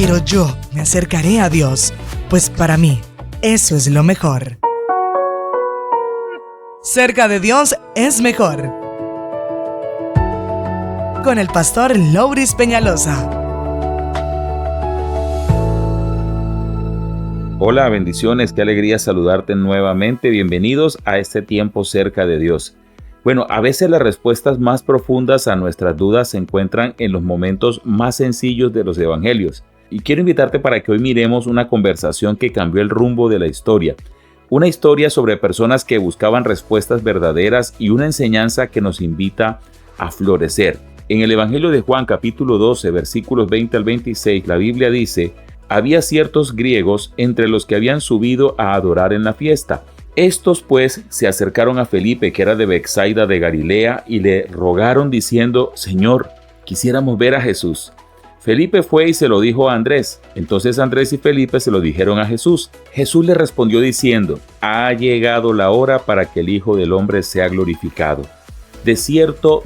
pero yo me acercaré a Dios, pues para mí eso es lo mejor. Cerca de Dios es mejor. Con el pastor Louris Peñalosa. Hola, bendiciones, qué alegría saludarte nuevamente. Bienvenidos a este tiempo cerca de Dios. Bueno, a veces las respuestas más profundas a nuestras dudas se encuentran en los momentos más sencillos de los evangelios. Y quiero invitarte para que hoy miremos una conversación que cambió el rumbo de la historia. Una historia sobre personas que buscaban respuestas verdaderas y una enseñanza que nos invita a florecer. En el Evangelio de Juan, capítulo 12, versículos 20 al 26, la Biblia dice: había ciertos griegos entre los que habían subido a adorar en la fiesta. Estos pues se acercaron a Felipe, que era de Betsaida de Galilea, y le rogaron diciendo: Señor, quisiéramos ver a Jesús. Felipe fue y se lo dijo a Andrés. Entonces Andrés y Felipe se lo dijeron a Jesús. Jesús le respondió diciendo: ha llegado la hora para que el Hijo del Hombre sea glorificado. De cierto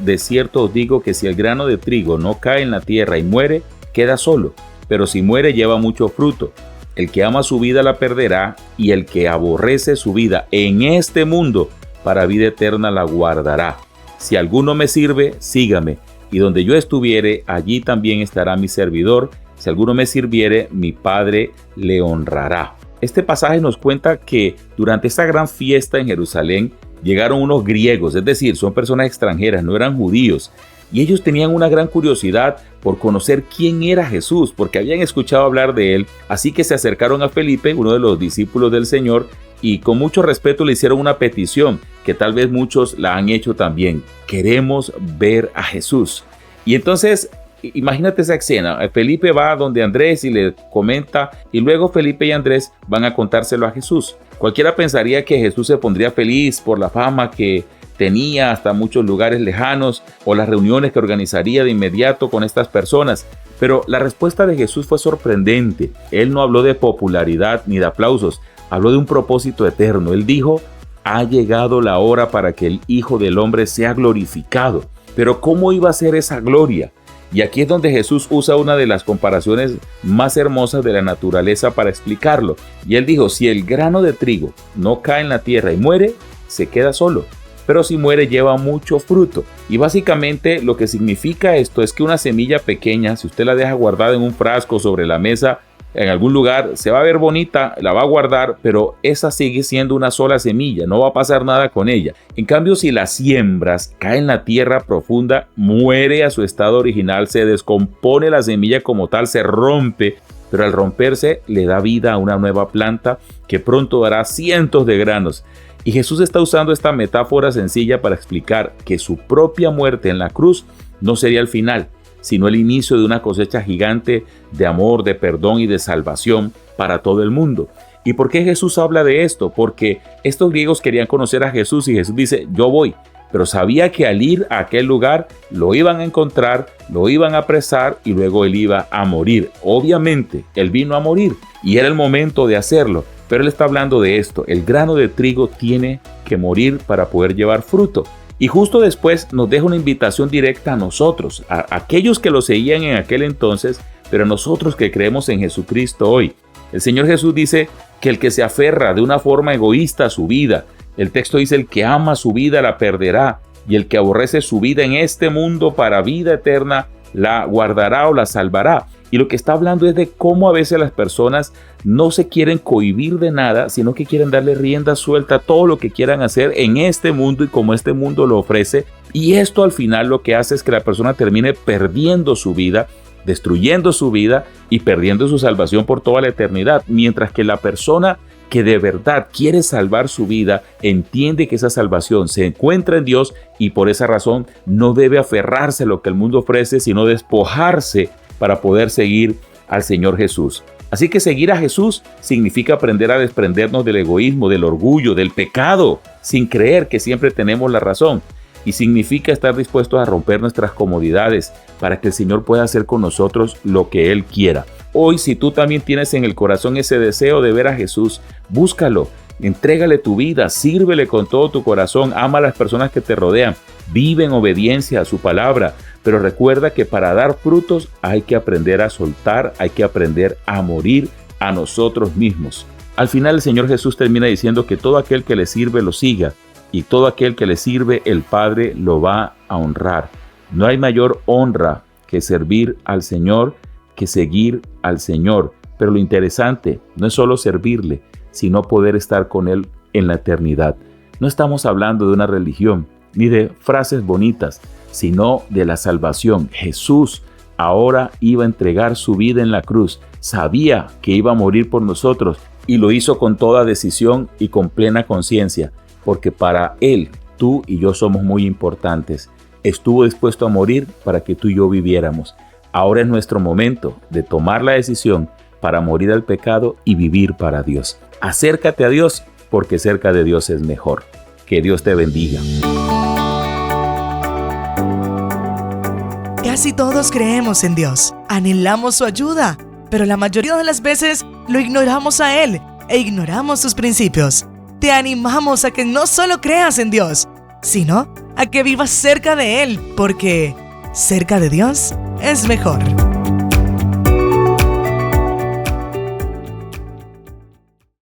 os digo que si el grano de trigo no cae en la tierra y muere, queda solo, pero si muere lleva mucho fruto. El que ama su vida la perderá, y el que aborrece su vida en este mundo, para vida eterna la guardará. Si alguno me sirve, sígame, y donde yo estuviere, allí también estará mi servidor. Si alguno me sirviere, mi Padre le honrará. Este pasaje nos cuenta que durante esta gran fiesta en Jerusalén llegaron unos griegos, es decir, son personas extranjeras, no eran judíos, y ellos tenían una gran curiosidad por conocer quién era Jesús, porque habían escuchado hablar de él, así que se acercaron a Felipe, uno de los discípulos del Señor, y con mucho respeto le hicieron una petición, que tal vez muchos la han hecho también: queremos ver a Jesús. Y entonces, imagínate esa escena, Felipe va donde Andrés y le comenta, y luego Felipe y Andrés van a contárselo a Jesús. Cualquiera pensaría que Jesús se pondría feliz por la fama que tenía hasta muchos lugares lejanos, o las reuniones que organizaría de inmediato con estas personas. Pero la respuesta de Jesús fue sorprendente. Él no habló de popularidad ni de aplausos, habló de un propósito eterno. Él dijo: ha llegado la hora para que el Hijo del Hombre sea glorificado. Pero ¿cómo iba a ser esa gloria? Y aquí es donde Jesús usa una de las comparaciones más hermosas de la naturaleza para explicarlo. Y él dijo: si el grano de trigo no cae en la tierra y muere, se queda solo, pero si muere lleva mucho fruto. Y básicamente lo que significa esto es que una semilla pequeña, si usted la deja guardada en un frasco sobre la mesa, en algún lugar, se va a ver bonita, la va a guardar, pero esa sigue siendo una sola semilla, no va a pasar nada con ella. En cambio, si la siembras, cae en la tierra profunda, muere a su estado original, se descompone la semilla como tal, se rompe, pero al romperse le da vida a una nueva planta que pronto dará cientos de granos. Y Jesús está usando esta metáfora sencilla para explicar que su propia muerte en la cruz no sería el final, sino el inicio de una cosecha gigante de amor, de perdón y de salvación para todo el mundo. ¿Y por qué Jesús habla de esto? Porque estos griegos querían conocer a Jesús y Jesús dice: yo voy, pero sabía que al ir a aquel lugar lo iban a encontrar, lo iban a apresar y luego él iba a morir. Obviamente, él vino a morir y era el momento de hacerlo, pero él está hablando de esto: el grano de trigo tiene que morir para poder llevar fruto. Y justo después nos deja una invitación directa a nosotros, a aquellos que lo seguían en aquel entonces, pero a nosotros que creemos en Jesucristo hoy. El Señor Jesús dice que el que se aferra de una forma egoísta a su vida, el texto dice: el que ama su vida la perderá, y el que aborrece su vida en este mundo para vida eterna la guardará o la salvará. Y lo que está hablando es de cómo a veces las personas no se quieren cohibir de nada, sino que quieren darle rienda suelta a todo lo que quieran hacer en este mundo y como este mundo lo ofrece. Y esto al final lo que hace es que la persona termine perdiendo su vida, destruyendo su vida y perdiendo su salvación por toda la eternidad. Mientras que la persona que de verdad quiere salvar su vida entiende que esa salvación se encuentra en Dios y por esa razón no debe aferrarse a lo que el mundo ofrece, sino despojarse para poder seguir al Señor Jesús. Así que seguir a Jesús significa aprender a desprendernos del egoísmo, del orgullo, del pecado, sin creer que siempre tenemos la razón. Y significa estar dispuestos a romper nuestras comodidades para que el Señor pueda hacer con nosotros lo que Él quiera. Hoy, si tú también tienes en el corazón ese deseo de ver a Jesús, búscalo, entrégale tu vida, sírvele con todo tu corazón, ama a las personas que te rodean. Vive en obediencia a su palabra, pero recuerda que para dar frutos hay que aprender a soltar, hay que aprender a morir a nosotros mismos. Al final el Señor Jesús termina diciendo que todo aquel que le sirve lo siga, y todo aquel que le sirve el Padre lo va a honrar. No hay mayor honra que servir al Señor, que seguir al Señor. Pero lo interesante no es solo servirle, sino poder estar con Él en la eternidad. No estamos hablando de una religión, ni de frases bonitas, sino de la salvación. Jesús ahora iba a entregar su vida en la cruz. Sabía que iba a morir por nosotros y lo hizo con toda decisión y con plena conciencia, porque para Él, tú y yo somos muy importantes. Estuvo dispuesto a morir para que tú y yo viviéramos. Ahora es nuestro momento de tomar la decisión para morir al pecado y vivir para Dios. Acércate a Dios, porque cerca de Dios es mejor. Que Dios te bendiga. Casi todos creemos en Dios, anhelamos su ayuda, pero la mayoría de las veces lo ignoramos a Él e ignoramos sus principios. Te animamos a que no solo creas en Dios, sino a que vivas cerca de Él, porque cerca de Dios es mejor.